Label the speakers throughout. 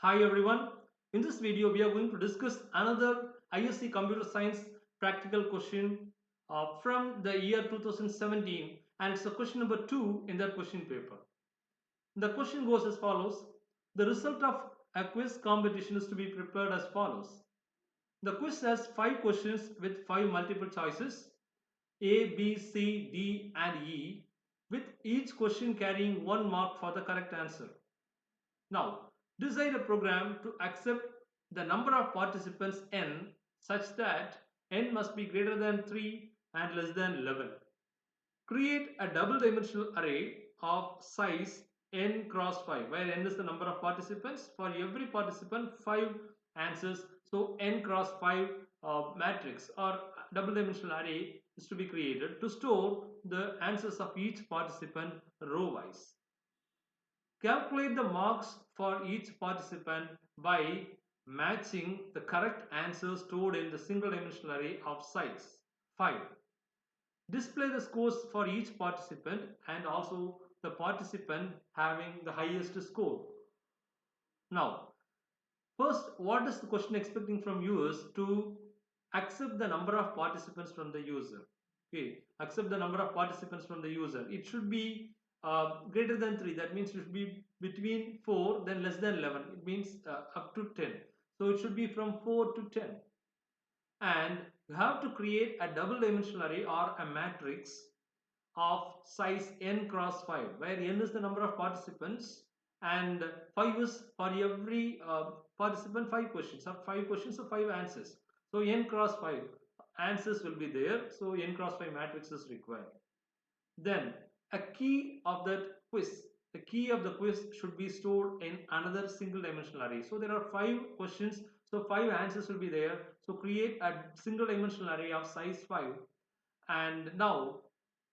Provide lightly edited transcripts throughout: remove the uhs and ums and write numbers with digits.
Speaker 1: Hi everyone. In this video, we are going to discuss another ISC Computer Science practical question from the year 2017, and it's a question number 2 in that question paper. The question goes as follows. The result of a quiz competition is to be prepared as follows. The quiz has 5 questions with 5 multiple choices A, B, C, D and E, with each question carrying 1 mark for the correct answer. Now, design a program to accept the number of participants n such that n must be greater than 3 and less than 11. Create a double dimensional array of size n cross 5 where n is the number of participants. For every participant 5 answers. So n cross 5 matrix or double dimensional array is to be created to store the answers of each participant row wise. Calculate the marks for each participant by matching the correct answers stored in the single dimensional array of size 5. Display the scores for each participant and also the participant having the highest score. Now, first, what is the question expecting from you is to accept the number of participants from the user. Okay, accept the number of participants from the user. It should be greater than 3. That means it should be between 4 then less than 11. It means up to 10. So it should be from 4 to 10. And you have to create a double dimensional array or a matrix of size n cross 5 where n is the number of participants and 5 is for every participant 5 questions or 5 questions or 5 answers. So n cross 5 answers will be there, so n cross 5 matrix is required. Then a key of that quiz, the key of the quiz should be stored in another single dimensional array. So there are 5 questions, so 5 answers will be there. So create a single dimensional array of size 5 and now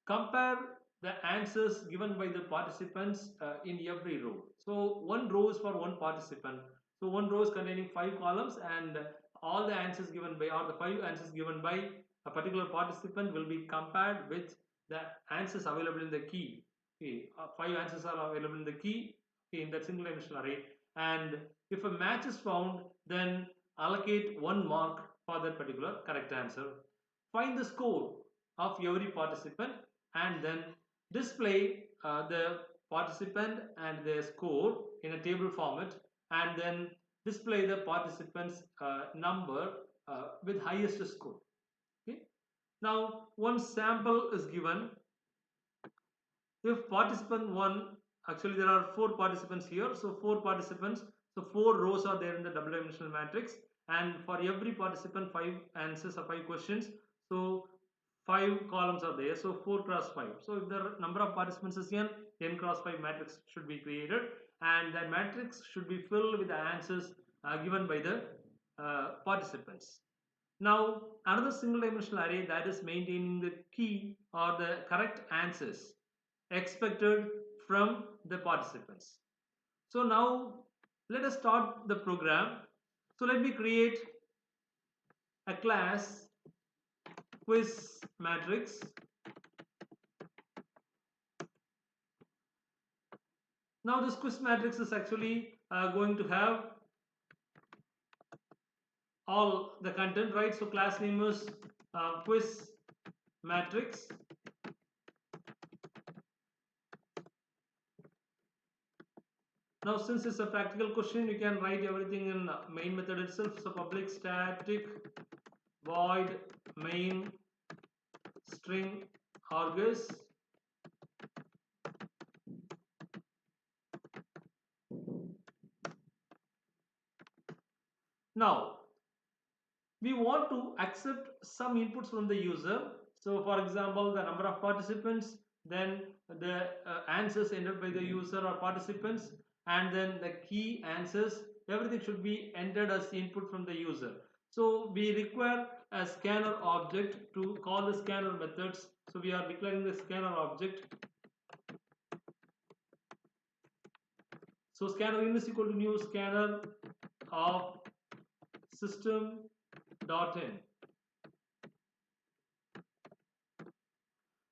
Speaker 1: compare the answers given by the participants in every row. So one row is for one participant. So one row is containing 5 columns and all the answers given by or the 5 answers given by a particular participant will be compared with the answers available in the key. Okay, 5 answers are available in the key, okay, in that single dimensional array, and if a match is found, then allocate 1 mark for that particular correct answer. Find the score of every participant and then display the participant and their score in a table format and then display the participants number with highest score. Okay. Now one sample is given. If participant 1, actually there are 4 participants here, so 4 participants, so 4 rows are there in the double dimensional matrix and for every participant 5 answers or 5 questions, so 5 columns are there, so 4 cross 5. So if the number of participants is n cross 5 matrix should be created and that matrix should be filled with the answers given by the participants. Now another single dimensional array that is maintaining the key or the correct answers expected from the participants. So now let us start the program. So let me create a class quiz matrix. Now this quiz matrix is actually going to have all the content, right? So class name is quiz matrix. Now since it's a practical question, you can write everything in main method itself. So public static void main string argus. Now we want to accept some inputs from the user. So for example, the number of participants, then the answers entered by the user or participants, and then the key answers. Everything should be entered as input from the user. So we require a scanner object to call the scanner methods. So we are declaring the scanner object. So scanner in is equal to new scanner of system.in.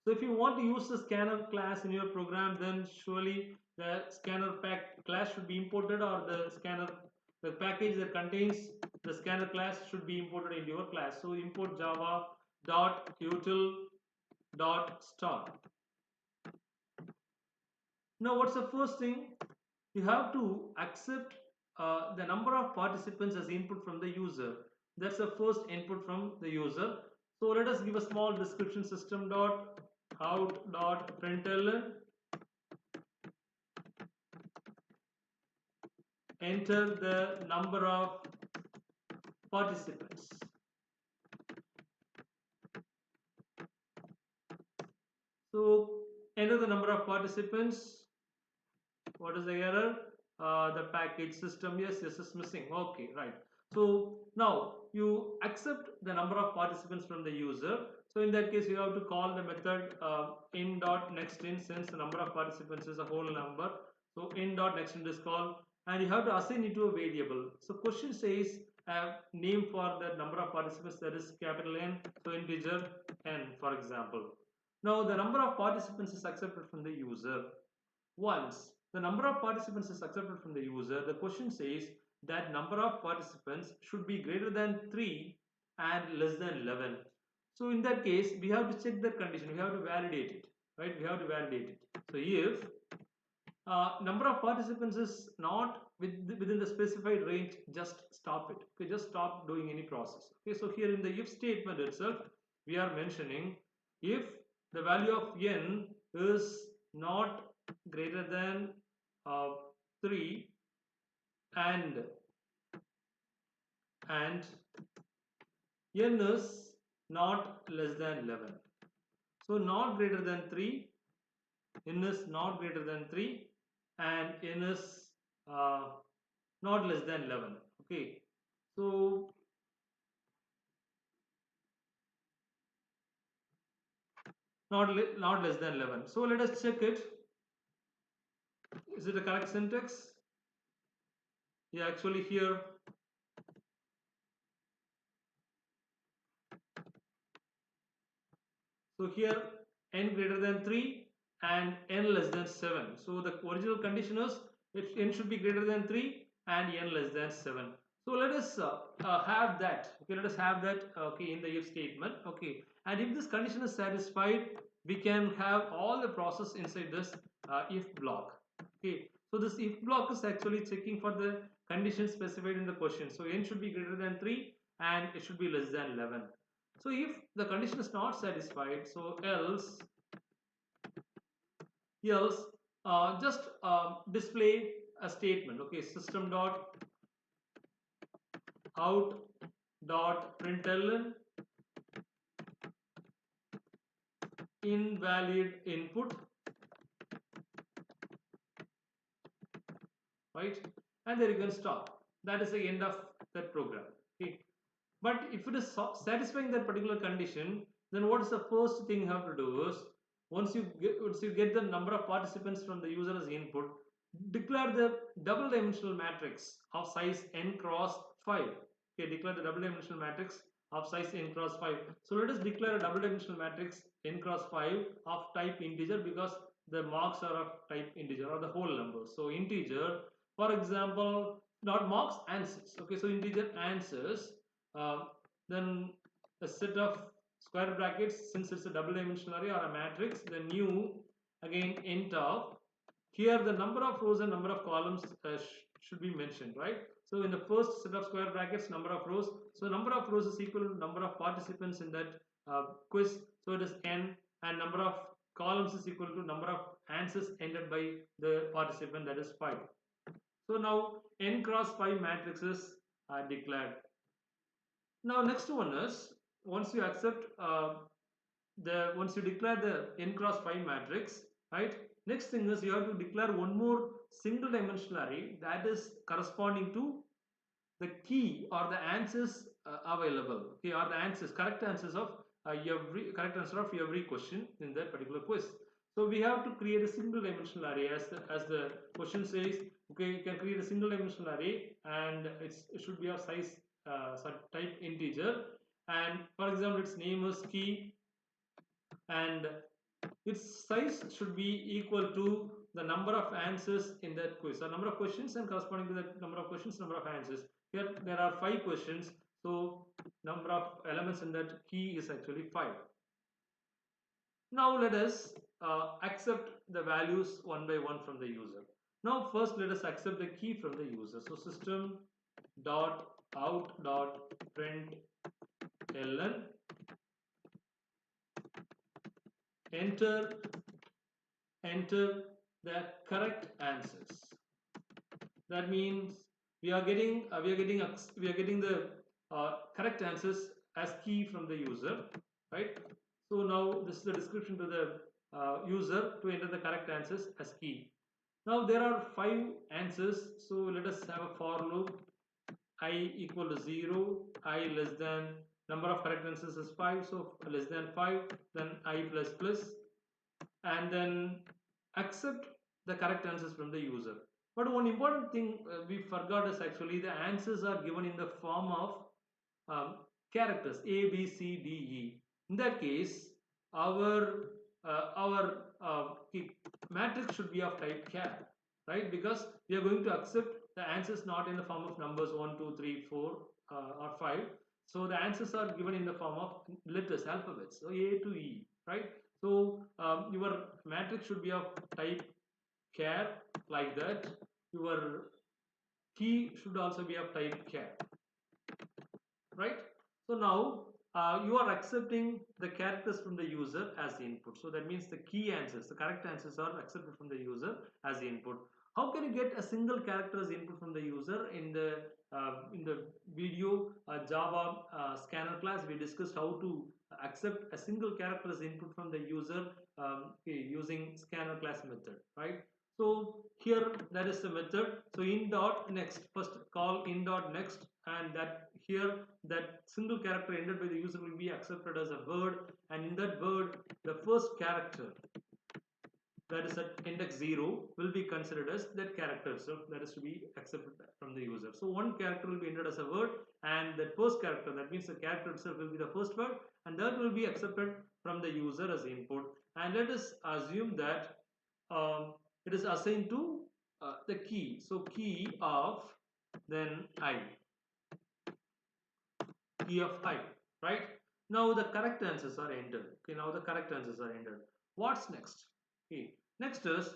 Speaker 1: So if you want to use the scanner class in your program, then surely the scanner pack class should be imported or the scanner The package that contains the scanner class should be imported into your class. So import java dot util dot start. Now what's the first thing? You have to accept the number of participants as input from the user. That's the first input from the user. So let us give a small description. System dot out dot println, enter the number of participants. So enter the number of participants. What is the error? The package system, yes, is missing. Okay, right. So now you accept the number of participants from the user. So in that case, you have to call the method in.nextInt, since the number of participants is a whole number. So in.nextInt is called, and you have to assign it to a variable. So question says name for the number of participants, that is capital N, so integer n, for example. Now the number of participants is accepted from the user. Once the number of participants is accepted from the user, the question says that number of participants should be greater than 3 and less than 11. So in that case, we have to check that condition. We have to validate it, right? We have to validate it. So if number of participants is not within the specified range, just stop it. Okay, just stop doing any process. Okay, so here in the if statement itself, we are mentioning if the value of n is not greater than 3 and n is not less than 11. So not greater than 3, n is not greater than 3, and n is uh, not less than 11. Okay, so not less than 11. So let us check it. Is it the correct syntax? Yeah, actually here so here n greater than 3 and n less than 7. So the original condition is if n should be greater than 3 and n less than 7. So let us have that. Okay, let us have that. Okay, in the if statement. Okay, and if this condition is satisfied, we can have all the process inside this if block. Okay, so this if block is actually checking for the condition specified in the question. So n should be greater than 3 and it should be less than 11. So if the condition is not satisfied, so else just display a statement. Okay, system dot out dot println invalid input, right? And there you can stop. That is the end of that program. Okay, but if it is satisfying that particular condition, then what is the first thing you have to do is once you get the number of participants from the user as input, declare the double dimensional matrix of size n cross 5. Okay, declare the double dimensional matrix of size n cross 5. So let us declare a double dimensional matrix n cross 5 of type integer, because the marks are of type integer or the whole number. So integer, for example, not marks, answers. Okay, so integer answers, then a set of square brackets, since it's a double dimensional array or a matrix, then new again int of, here the number of rows and number of columns should be mentioned, right? So in the first set of square brackets, number of rows, so number of rows is equal to number of participants in that quiz, so it is n, and number of columns is equal to number of answers entered by the participant, that is 5. So now n cross 5 matrices are declared. Now next one is, once you accept once you declare the n cross 5 matrix, right? Next thing is you have to declare one more single dimensional array that is corresponding to the key or the answers available. Okay, or the answers, correct answers of correct answer of every question in that particular quiz. So we have to create a single dimensional array, as the question says. Okay, you can create a single dimensional array, and it should be of size type integer, and for example its name is key, and its size should be equal to the number of answers in that quiz. So number of questions and corresponding to that number of questions, number of answers. Here there are 5 questions. So number of elements in that key is actually 5. Now let us accept the values one by one from the user. Now first let us accept the key from the user. So system dot out dot println enter the correct answers. That means we are getting the correct answers as key from the user, right? So now this is the description to the user to enter the correct answers as key. Now there are 5 answers, so let us have a for loop. I equal to 0, I less than, number of correct answers is 5, so less than 5, then I plus plus, and then accept the correct answers from the user. But one important thing we forgot is actually the answers are given in the form of characters A, B, C, D, E. In that case, our matrix should be of type char, right? Because we are going to accept the answers not in the form of numbers 1, 2, 3, 4, or 5. So the answers are given in the form of letters, alphabets, so A to E, right? So your matrix should be of type char, like that. Your key should also be of type char, right? So now you are accepting the characters from the user as the input. So that means the key answers, the correct answers are accepted from the user as the input. How can you get a single character as input from the user? In the video Java scanner class, we discussed how to accept a single character as input from the user using scanner class method, right? So here that is the method. So in dot next, first call in dot next, and that here that single character entered by the user will be accepted as a word, and in that word the first character that is at index 0 will be considered as that character itself, that is to be accepted from the user. So one character will be entered as a word, and that first character, that means the character itself will be the first word, and that will be accepted from the user as input. And let us assume that it is assigned to the key. So key of then I, key of I, right? Now the correct answers are entered. Okay, now the correct answers are entered. What's next? Okay, next is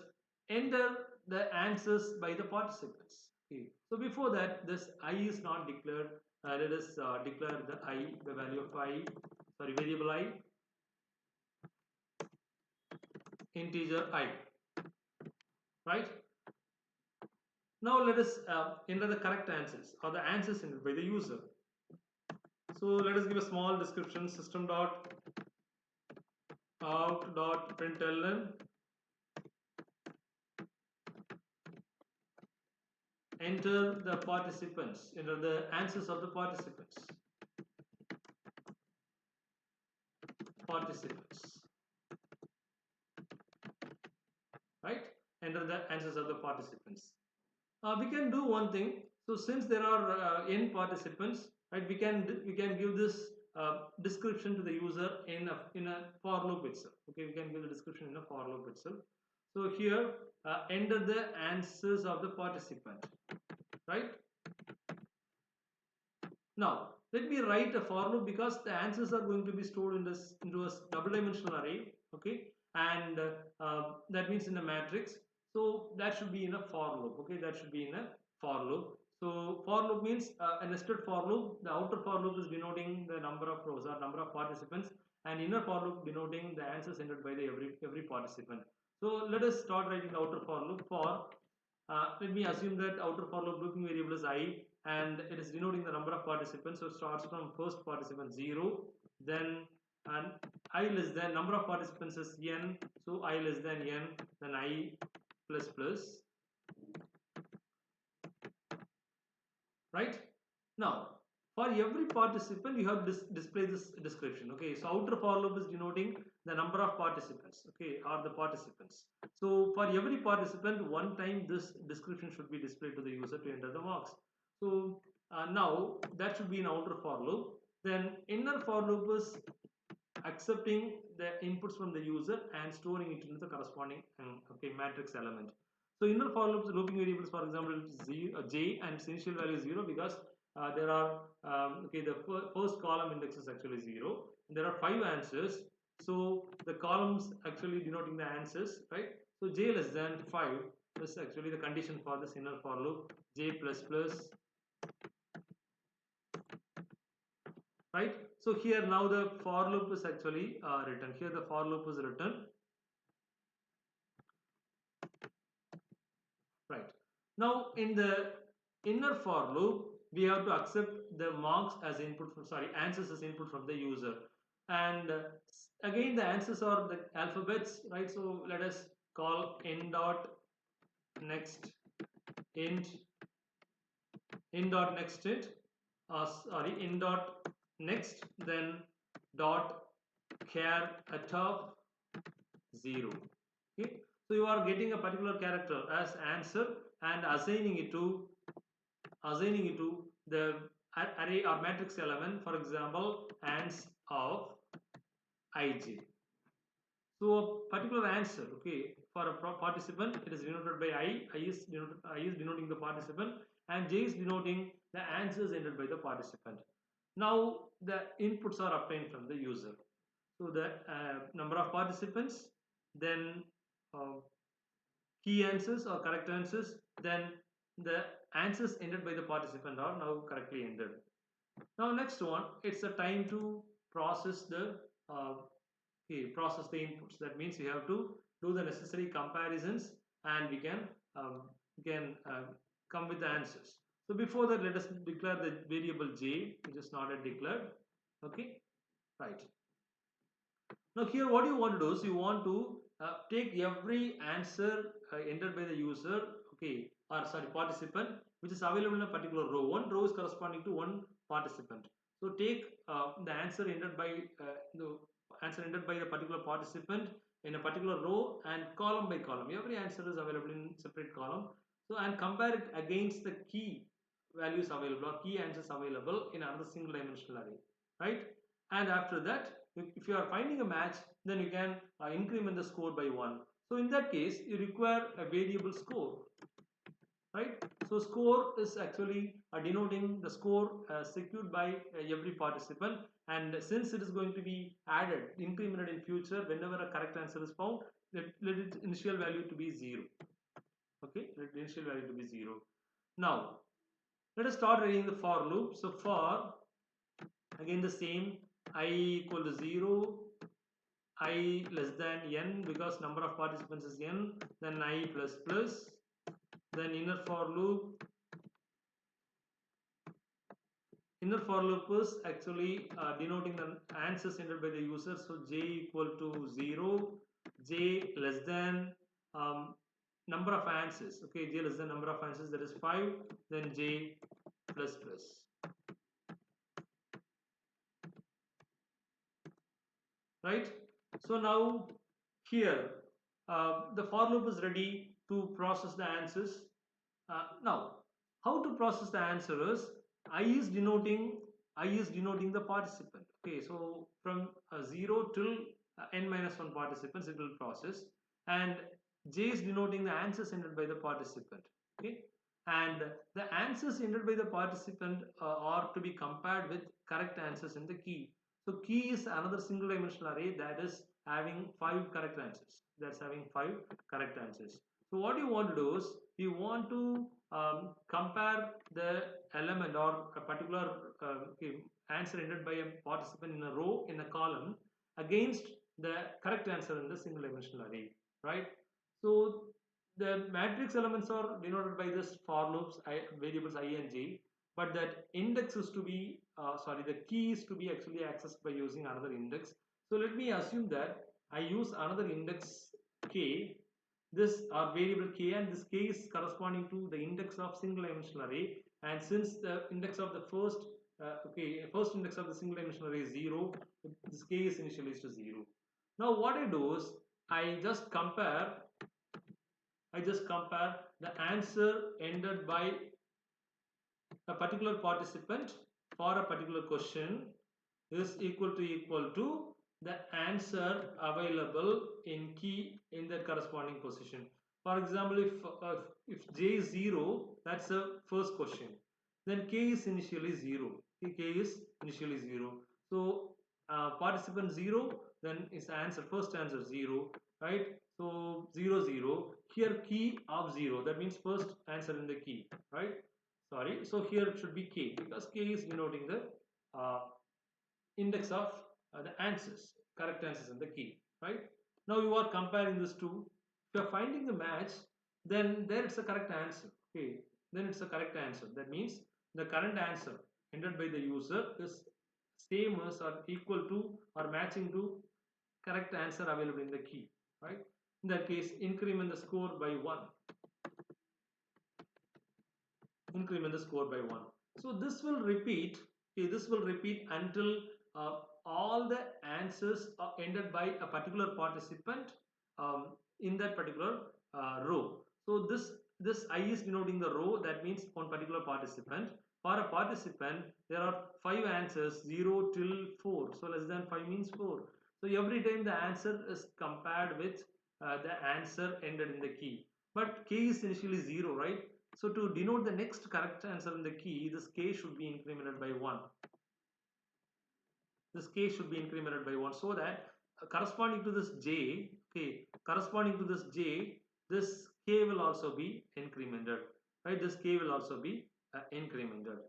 Speaker 1: enter the answers by the participants. Okay, so before that, this I is not declared. Let us declare the I, the value of I, sorry, variable I, integer I, right? Now let us enter the correct answers or the answers entered by the user. So let us give a small description. System dot out dot println enter the participants, enter the answers of the participants. Right? Enter the answers of the participants. We can do one thing. So since there are n participants, right, we can give this description to the user in a for loop itself. Okay, we can give the description in a for loop itself. So here enter the answers of the participant, right? Now let me write a for loop because the answers are going to be stored in this into a double dimensional array. Okay, and that means in a matrix. So that should be in a for loop. Okay, that should be in a for loop. So for loop means a nested for loop. The outer for loop is denoting the number of rows or number of participants, and inner for loop denoting the answers entered by the every participant. So let us start writing the outer for loop. For let me assume that outer for loop looping variable is I, and it is denoting the number of participants. So it starts from first participant 0, then and I less than, number of participants is n, so I less than n, then I plus plus, right? Now for every participant you have display this description. Okay, so outer for loop is denoting the number of participants, okay, or the participants. So for every participant, one time this description should be displayed to the user to enter the marks. So now that should be an outer for loop. Then inner for loop is accepting the inputs from the user and storing it into the corresponding matrix element. So inner for loops looping variables, for example, j and its initial value is 0 because there are the first column index is actually 0. There are 5 answers, so the columns actually denoting the answers, right? So j less than 5 is actually the condition for this inner for loop. J plus plus, right? So here now the for loop is actually written. Here the for loop is written, right? Now in the inner for loop, we have to accept the marks as input from, sorry, answers as input from the user. And again the answers are the alphabets, right? So let us call n dot next int, in dot next int, sorry, in dot next, then dot char at top 0. Okay, so you are getting a particular character as answer and assigning it to the array or matrix element, for example ans of ij. So a particular answer, okay, for a participant, it is denoted by I is denoting the participant, and j is denoting the answers entered by the participant. Now the inputs are obtained from the user. So the number of participants, then key answers or correct answers, then the answers entered by the participant are now correctly entered. Now next one, it's a time to process the process the inputs. That means you have to do the necessary comparisons, and we can come with the answers. So before that, let us declare the variable j, which is not yet declared. Okay, right. Now here what you want to do is you want to take every answer entered by the user, okay, or sorry, participant, which is available in a particular row. One row is corresponding to one participant. So take the answer entered by the particular participant in a particular row, and column by column. Every answer is available in separate column. So and compare it against the key values available or key answers available in another single dimensional array, right? And after that, if you are finding a match, then you can increment the score by 1. So in that case, you require a variable score, right? So score is actually denoting the score secured by every participant, and since it is going to be added, incremented in future whenever a correct answer is found, let its initial value to be 0. Okay, let the initial value to be 0. Now let us start writing the for loop. So for, again the same, I equal to 0, I less than n because number of participants is n, then I plus plus, then inner for loop is actually denoting the answers entered by the user. So j equal to 0, j less than number of answers, okay, j less than number of answers, that is 5, then j plus plus. Right? So now here the for loop is ready to process the answers. Now how to process the answer is I is denoting the participant. Okay, so from 0 till n minus 1 participants it will process, and j is denoting the answers entered by the participant. Okay, and the answers entered by the participant are to be compared with correct answers in the key. So key is another single dimensional array that is having 5 correct answers. That's having 5 correct answers. So what you want to do is you want to compare the element or a particular answer entered by a participant in a row, in a column, against the correct answer in the single dimensional array, right? So the matrix elements are denoted by this for loops, variables I and j, but that index is to be the key is to be actually accessed by using another index. So let me assume that I use another index k, this variable k, and this k is corresponding to the index of single dimensional array, and since the index of the first index of the single dimensional array is 0, this k is initialized to 0. Now what I do is I just compare the answer entered by a particular participant for a particular question is equal to the answer available in key in the corresponding position. For example, if j is 0, that's the first question, then k is initially 0. K is initially 0. So participant 0, then is answer, first answer 0, right? So 0 0, here key of 0, that means first answer in the key, right? Sorry, so here it should be k, because k is denoting the uh, index of the answers, correct answers in the key, right? Now you are comparing this two. If you are finding the match, then there it's a correct answer. Okay, then it's a correct answer. That means the current answer entered by the user is same as or equal to or matching to correct answer available in the key, right? In that case, increment the score by 1. Increment the score by 1. So this will repeat, okay, this will repeat until all the answers are ended by a particular participant in that particular row. So this I is denoting the row, that means one particular participant. For a participant, there are 5 answers, 0 till 4. So less than 5 means 4. So every time the answer is compared with the answer ended in the key. But k is initially 0, right? So to denote the next correct answer in the key, this k should be incremented by 1. This k should be incremented by 1, so that corresponding to this j, okay, corresponding to this j, this k will also be incremented, right? This k will also be incremented.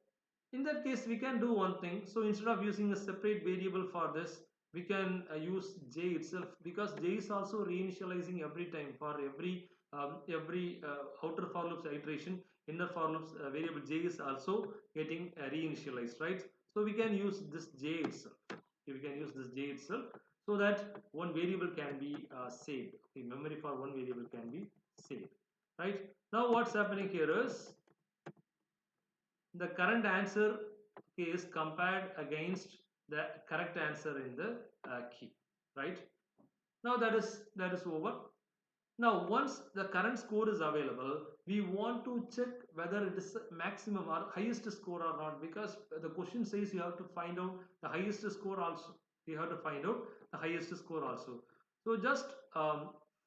Speaker 1: In that case, we can do one thing. So instead of using a separate variable for this, we can use j itself, because j is also reinitializing every time for every outer for loops iteration. Inner for loops variable j is also getting reinitialized, right? So we can use this j itself. We can use this j itself, so that one variable can be saved. Okay, memory for one variable can be saved, right? Now what's happening here is the current answer is compared against the correct answer in the key, right? Now that is over. Now once the current score is available, we want to check whether it is maximum or highest score or not, because the question says you have to find out the highest score also. You have to find out the highest score also. So just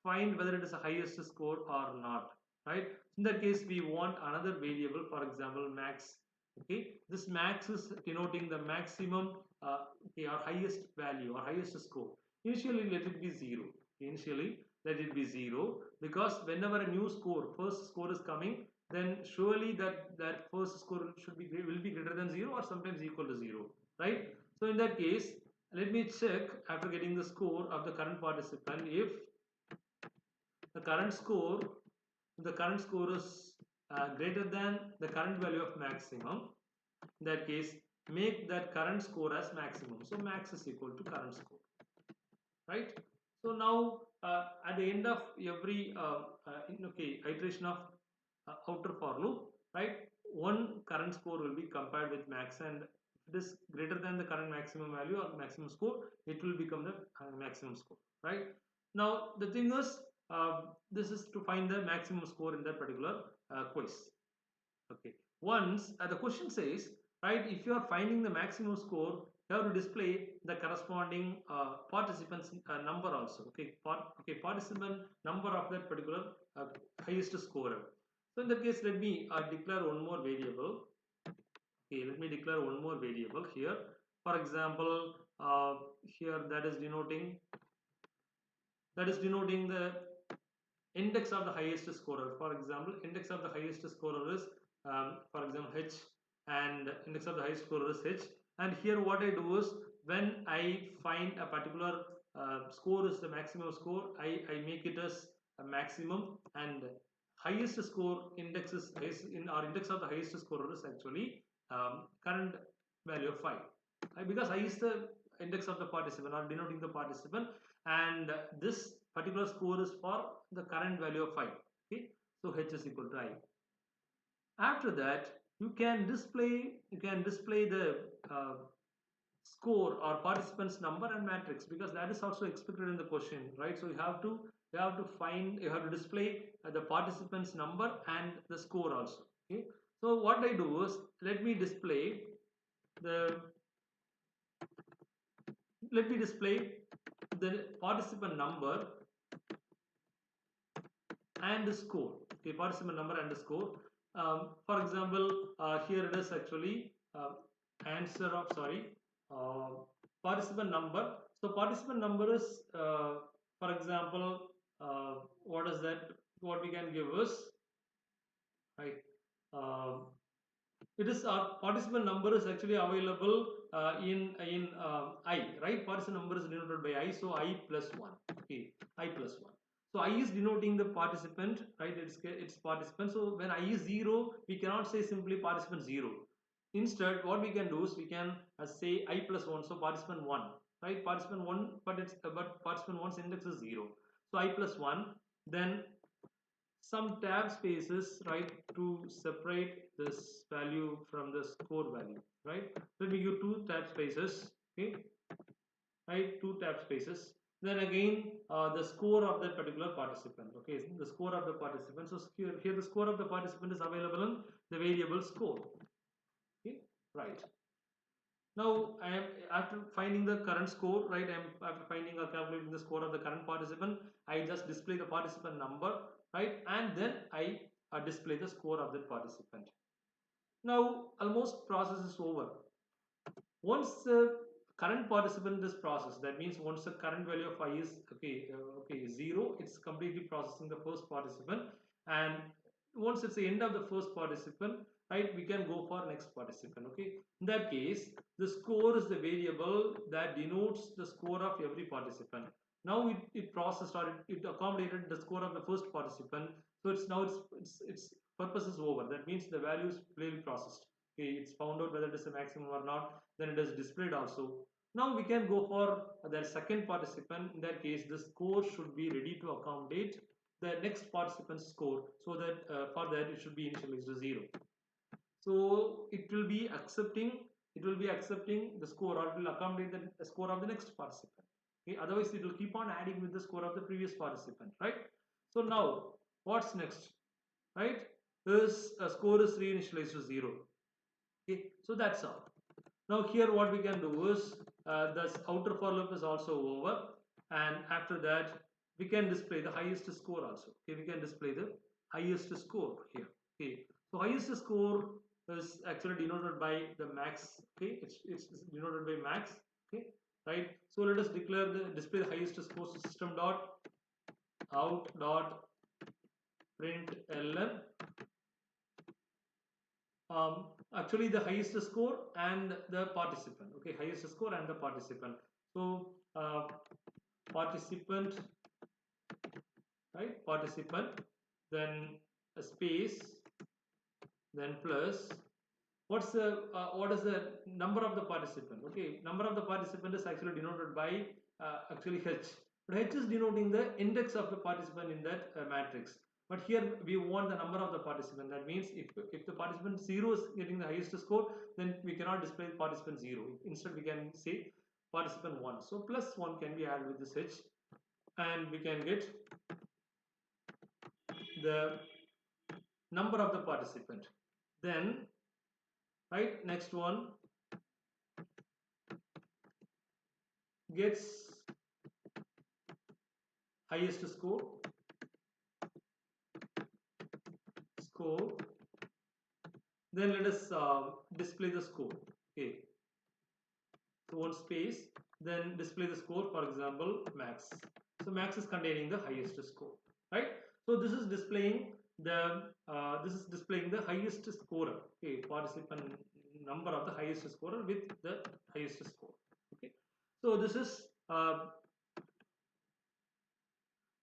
Speaker 1: find whether it is the highest score or not, right? In that case, we want another variable, for example max. Okay, this max is denoting the maximum okay, or highest value or highest score. Initially let it be 0. Initially let it be 0, because whenever a new score, first score is coming, then surely that first score will be greater than 0 or sometimes equal to 0, right? So in that case, let me check after getting the score of the current participant. If the current score is greater than the current value of maximum, in that case make that current score as maximum. So max is equal to current score, right? So now at the end of every okay, iteration of outer for loop, right, one current score will be compared with max, and if it is greater than the current maximum value or maximum score, it will become the maximum score, right? Now the thing is, this is to find the maximum score in that particular quiz. Okay, once the question says, right, if you are finding the maximum score, you have to display the corresponding participants number also. Okay, okay, participant number of that particular highest scorer. So in that case, let me declare one more variable. Okay, let me declare one more variable here. For example, here that is denoting the index of the highest scorer. For example, index of the highest scorer is for example h, and index of the highest scorer is h. And here what I do is, when I find a particular score is the maximum score, I make it as a maximum, and highest score index is in our index of the highest scorer is actually current value of 5, because I is the index of the participant or denoting the participant, and this particular score is for the current value of 5. Okay, so h is equal to I. After that, you can display the score or participants number and matrix, because that is also expected in the question, right? So you have to display the participants number and the score also. Okay, so what I do is, let me display the participant number and the score. Okay, participant number and the score. For example, here it is actually answer of uh, participant number. So participant number is, for example, what is that? What we can give is, right? Uh, it is our participant number is actually available in I, right? Participant number is denoted by I, so I plus one. Okay, I plus one. So I is denoting the participant, right? It's participant. So when I is zero, we cannot say simply participant zero. Instead, what we can do is we can say I plus one, so participant one, right? Participant one, but participant one's index is zero. So I plus one, then some tab spaces, right, to separate this value from the score value, right? Let me give two tab spaces, okay, right, two tab spaces. Then again, the score of that particular participant, okay, the score of the participant. So here the score of the participant is available in the variable score, okay, right. Now I am after finding the current score, right? I am after finding or calculating the score of the current participant. I just display the participant number, right? And then I display the score of that participant. Now almost process is over. Once the current participant is processed, that means once the current value of I is okay zero, it's completely processing the first participant, and once it's the end of the first participant, right, we can go for next participant. Okay, in that case the score is the variable that denotes the score of every participant. Now it processed or it accommodated the score of the first participant, so it's now its purpose is over. That means the value is clearly processed. Okay, it's found out whether it is a maximum or not, then it is displayed also. Now we can go for the second participant. In that case, the score should be ready to accommodate the next participant's score, so that for that it should be initialized to zero. So it will be accepting the score, or it will accommodate the score of the next participant. Okay, otherwise it will keep on adding with the score of the previous participant, right? So now what's next, right? This score is reinitialized to zero. Okay, so that's all. Now here what we can do is this outer for loop is also over, and after that we can display the highest score also. Okay, we can display the highest score here. Okay, so highest score is actually denoted by the max. Okay, it's denoted by max. Okay, right. So let us display the highest score. So system dot out dot println actually the highest score and the participant. Okay, highest score and the participant. So participant, right, participant, then a space, then plus what is the number of the participant. Okay, number of the participant is actually denoted by actually h, but h is denoting the index of the participant in that matrix. But here we want the number of the participant. That means if the participant 0 is getting the highest score, then we cannot display participant 0. Instead we can say participant 1. So plus 1 can be added with this h, and we can get the number of the participant. Then right, next one gets highest score, then let us display the score. Okay, so one space, then display the score, for example max. So max is containing the highest score, right? So this is displaying the highest scorer. Okay, participant number of the highest scorer with the highest score. Okay, so this is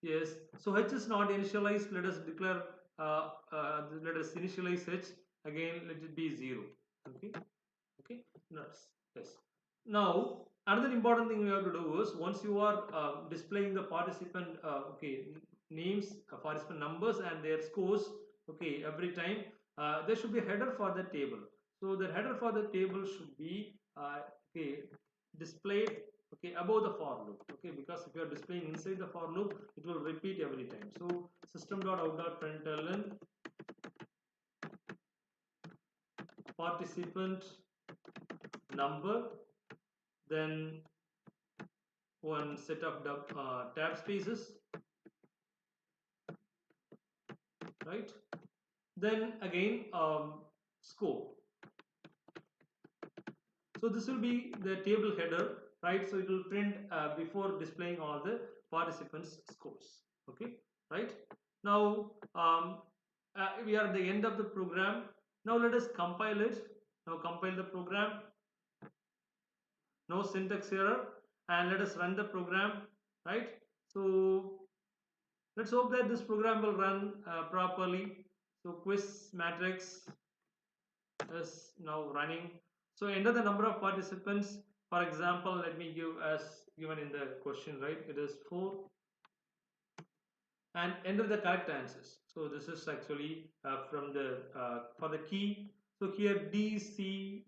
Speaker 1: yes. So h is not initialized. Let us declare let us initialize h again. Let it be 0. Okay, okay, yes. Now another important thing we have to do is, once you are displaying the participant names, participant numbers and their scores, okay, every time there should be a header for the table. So the header for the table should be displayed above the for loop. Okay, because if you are displaying inside the for loop, it will repeat every time. So system.out.println participant number, then one set of tab spaces, right? Then again score. So this will be the table header, right? So it will print before displaying all the participants scores. Okay, right? Now we are at the end of the program. Now let us compile it. Now compile the program. No syntax error, and let us run the program, right? So let's hope that this program will run properly. So quiz matrix is now running. So enter the number of participants. For example, let me give as given in the question, right? It is 4, and enter the correct answers. So this is actually from the for the key. So here DCCAB,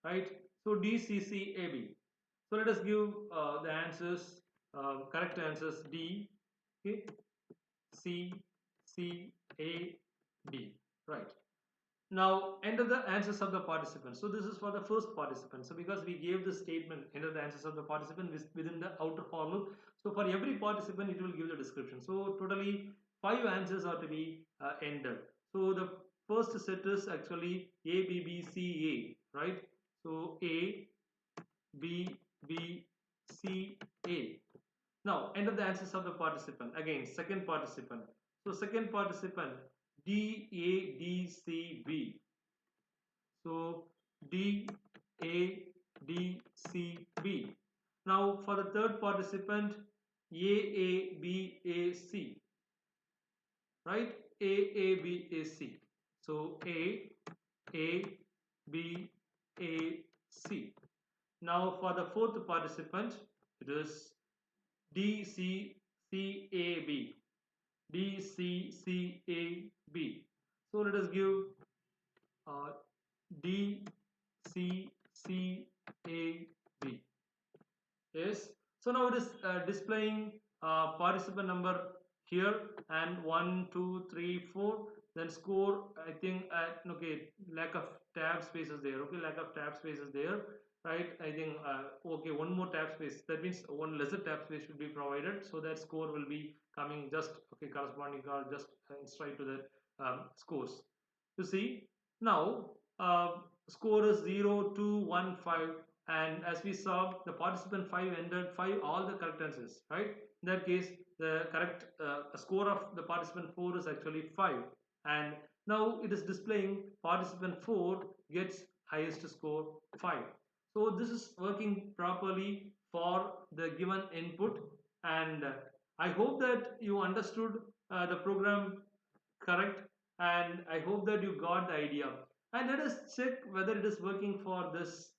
Speaker 1: right? So DCCAB. So let us give the answers, correct answers D, okay, C, C, A, D, right? Now enter the answers of the participants. So this is for the first participant. So because we gave the statement, enter the answers of the participant within the outer for loop. So for every participant, it will give the description. So totally 5 answers are to be entered. So the first set is actually A, B, B, C, A, right? So A, B, B, C, A. Now enter the answers of the participant. Again, second participant. So second participant D, A, D, C, B. So D, A, D, C, B. Now for the third participant A, B, A, C. Right? A, B, A, C. So A, B, A, C. Now for the fourth participant, it is D, C, C, A, B. D, C, C, A, B. So let us give uh, D, C, C, A, B. Yes. So now it is displaying participant number here, and 1, 2, 3, 4. Then score, I think, okay, lack of tab spaces there. Okay, lack of tab spaces there, right? I think okay, one more tab space. That means one lesser tab space should be provided, so that score will be coming just okay, corresponding or just straight to the scores. You see now score is 0, 2, 1, 5, and as we saw the participant 5 entered 5 all the correct answers, right? In that case the correct score of the participant 4 is actually 5, and now it is displaying participant 4 gets highest score 5. So this is working properly for the given input, and I hope that you understood the program correct, and I hope that you got the idea. And let us check whether it is working for this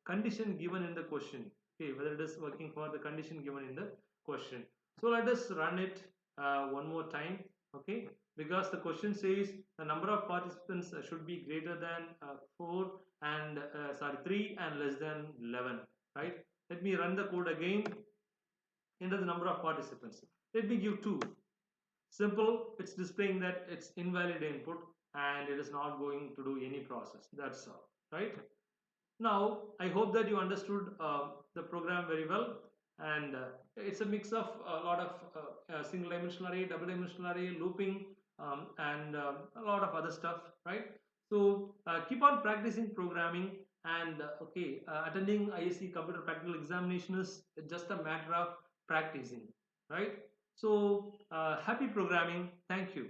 Speaker 1: condition given in the question. Okay, whether it is working for the condition given in the question. So let us run it one more time. Okay, because the question says the number of participants should be greater than 4 and 3 and less than 11, right? Let me run the code again. Enter the number of participants. Let me give 2. Simple, it's displaying that it's invalid input and it is not going to do any process. That's all, right? Now, I hope that you understood the program very well, and it's a mix of a lot of single dimensional array, double dimensional array, looping, and a lot of other stuff, right? So keep on practicing programming, and okay, attending ISC computer practical examination is just a matter of practicing, right? So happy programming. Thank you.